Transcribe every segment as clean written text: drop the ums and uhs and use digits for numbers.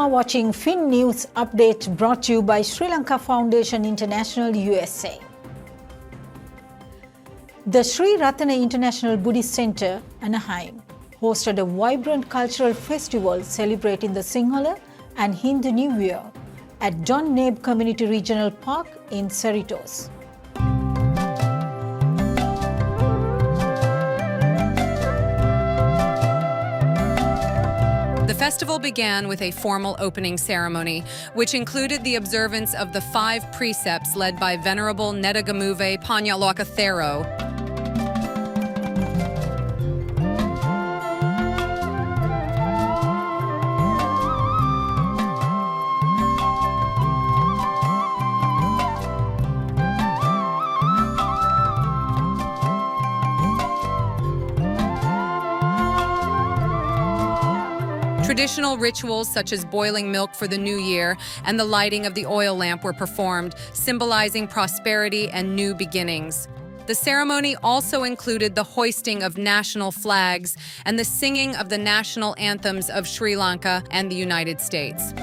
are watching Fin News Update brought to you by Sri Lanka Foundation International USA. The Sri Ratana International Buddhist Center, Anaheim, hosted a vibrant cultural festival celebrating the Sinhala and Hindu New Year at John Nabe Community Regional Park in Cerritos. The festival began with a formal opening ceremony, which included the observance of the 5 precepts led by Venerable Nedagamuve Panyalokathero. Traditional rituals such as boiling milk for the new year and the lighting of the oil lamp were performed, symbolizing prosperity and new beginnings. The ceremony also included the hoisting of national flags and the singing of the national anthems of Sri Lanka and the United States.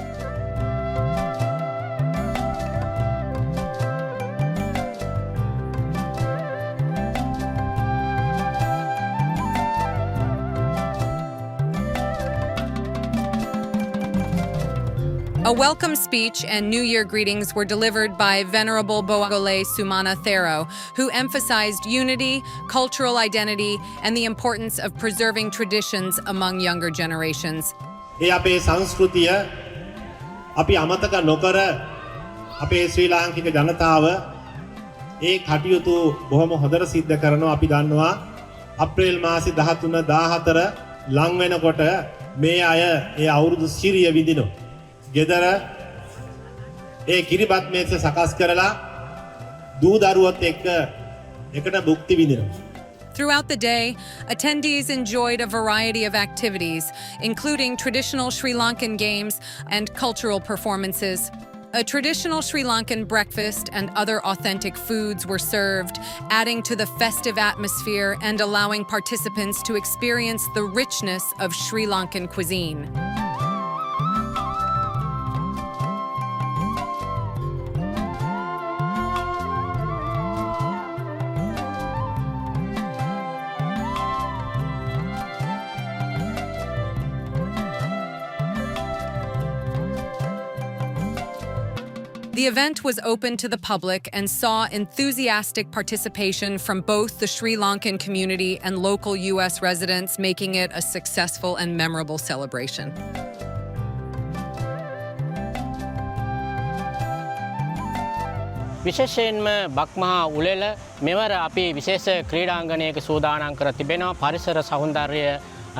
A welcome speech and New Year greetings were delivered by Venerable Boagole Sumana Thero, who emphasized unity, cultural identity, and the importance of preserving traditions among younger generations. ඒ අපේ සංස්කෘතිය අපි අමතක නොකර අපේ ශ්‍රී ලාංකික ජනතාව ඒ කටයුතු බොහොම හොඳට සිද්ධ කරනවා. අපි දන්නවා අප්‍රේල් මාසේ 13 14 ලං වෙනකොට මේ අය ඒ අවුරුදු සිරිය විඳිනවා. ගෙදර ඒ කිරිබත් මේස සකස් කරලා දූ දරුවොත් එක්ක එකට භුක්ති විඳිනවා. Throughout the day, attendees enjoyed a variety of activities, including traditional Sri Lankan games and cultural performances. A traditional Sri Lankan breakfast and other authentic foods were served, adding to the festive atmosphere and allowing participants to experience the richness of Sri Lankan cuisine. The event was open to the public and saw enthusiastic participation from both the Sri Lankan community and local U.S. residents, making it a successful and memorable celebration. විශේෂයෙන්ම බක්මහා උළෙල මෙවර අපි විශේෂ ක්‍රීඩාංගණයක සූදානම් කර තිබෙනවා. පරිසර සෞන්දර්යය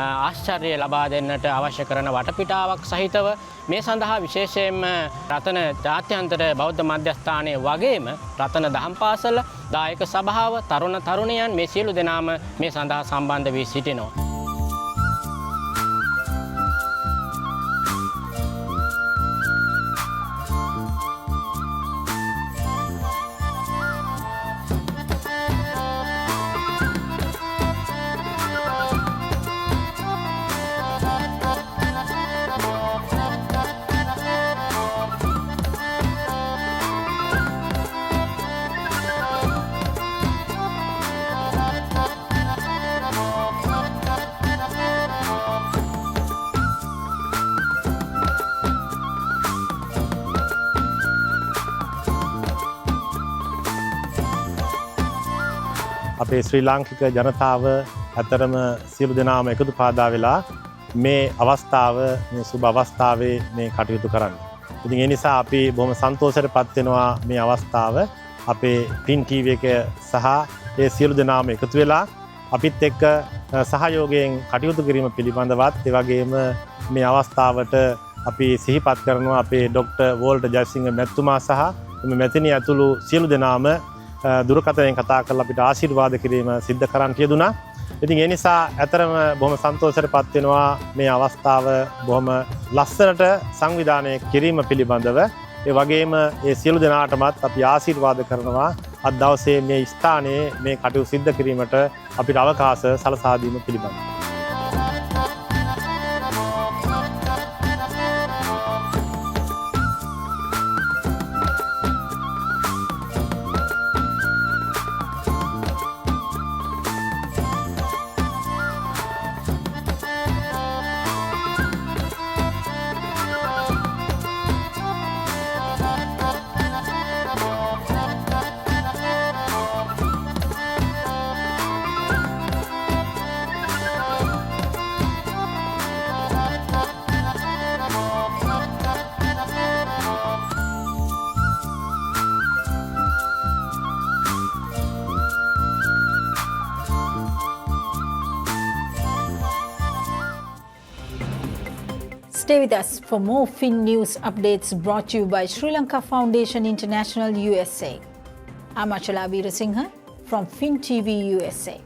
ආශ්චර්ය ලබා දෙන්නට අවශ්‍ය කරන වටපිටාවක් සහිතව මේ සඳහා විශේෂයෙන්ම රතන ජාත්‍යන්තර බෞද්ධ මධ්‍යස්ථානයේ වගේම රතන දහම් පාසල, දායක සභාව, තරුණ තරුණියන් මේ සියලු දෙනාම මේ සඳහා සම්බන්ධ වී සිටිනවා. අපේ ශ්‍රී ලාංකික ජනතාව අතරම සියලු දෙනාම එකතු පාදා වෙලා මේ අවස්ථාව මේ සුබ අවස්ථාවේ මේ කටයුතු කරන්නේ. ඉතින් ඒ නිසා අපි බොහොම සන්තෝෂයටපත් වෙනවා මේ අවස්ථාව අපේ පින් ටීවී එක සහ ඒ සියලු දෙනාම එකතු වෙලා අපිත් එක්ක සහයෝගයෙන් කටයුතු කිරීම පිළිබඳවත් ඒ වගේම මේ අවස්ථාවට අපි සිහිපත් කරනවා අපේ ડોક્ટર වෝල්ටර් ජයසිංහ මැතිතුමා සහ මේ මැතිණිය ඇතුළු සියලු දෙනාම දුරකථනයෙන් කතා කරලා අපිට ආශිර්වාද කිරීම සිද්ධ කරන්න කියදුනා. ඉතින් ඒ නිසා ඇතරම බොහොම සන්තෝෂයටපත් වෙනවා මේ අවස්ථාව බොහොම ලස්සනට සංවිධානය කිරීම පිළිබඳව. ඒ වගේම ඒ සියලු දෙනාටමත් අපි ආශිර්වාද කරනවා අද දවසේ මේ ස්ථානයේ මේ කටයුතු සිද්ධ කිරීමට අපිට අවකාශ සලසා දීම පිළිබඳව. Stay with us for more Fin News updates brought to you by Sri Lanka Foundation International USA. I'm Achala Veerasinghe from Fin TV USA.